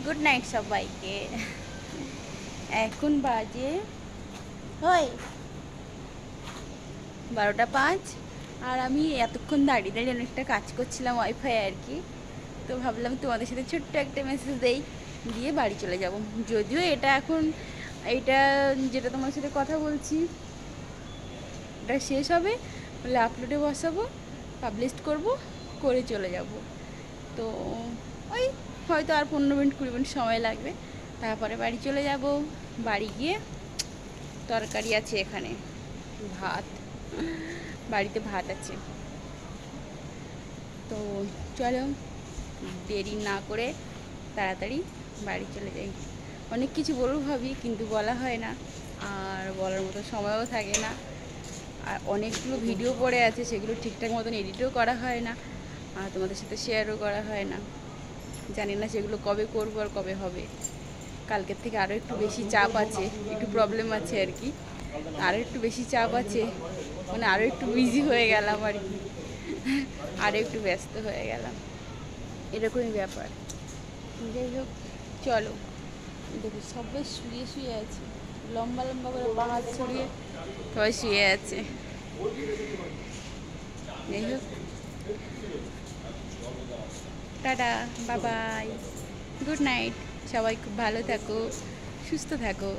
Good night সবাইকে। এখন বাজে হয় 12টা 5। আর আমি এতক্ষণ দাঁড়িয়ে দাঁড়িয়ে অনেকটা কাজ করছিলাম ওয়াইফাই আর কি। তো ভাবলাম তোমাদের সাথে ছোট্ট একটা মেসেজ দেই, দিয়ে বাড়ি চলে যাব। যদিও এটা এখন এইটা যেটা তোমার সাথে কথা বলছি এটা শেষ হবে, বলে আপলোডে বসাবো, পাবলিশ করব, করে চলে যাব। তো ওই হয়তো আর 15 মিনিট 20 মিনিট সময় লাগবে, তারপরে বাড়ি চলে যাব। বাড়ি গিয়ে তরকারি আছে, এখানে ভাত, বাড়িতে ভাত আছে। তো চলো দেরি না করে তাড়াতাড়ি বাড়ি চলে যাই। অনেক কিছু বলবো ভাবি, কিন্তু বলা হয় না, আর বলার মতো সময়ও থাকে না। আর অনেকগুলো ভিডিও পড়ে আছে, সেগুলো ঠিকঠাক মতন এডিটও করা হয় না, আর তোমাদের সাথে শেয়ারও করা হয় না। জানি না সেগুলো কবে করবো আর কবে হবে। কালকের থেকে আরও একটু বেশি চাপ আছে, একটু প্রবলেম আছে আর কি, আরও একটু বেশি চাপ আছে, মানে আরও একটু বিজি হয়ে গেলাম আর কি, আরও একটু ব্যস্ত হয়ে গেলাম, এরকমই ব্যাপার। যাই হোক, চলো। দেখো সবাই শুয়ে শুয়ে আছে, লম্বা লম্বা করে পাহাড় ছড়িয়ে সবাই শুয়ে আছে। যাই হোক, টাটা, বাবাই, গুড নাইট। সবাই খুব ভালো থাকো, সুস্থ থাকো।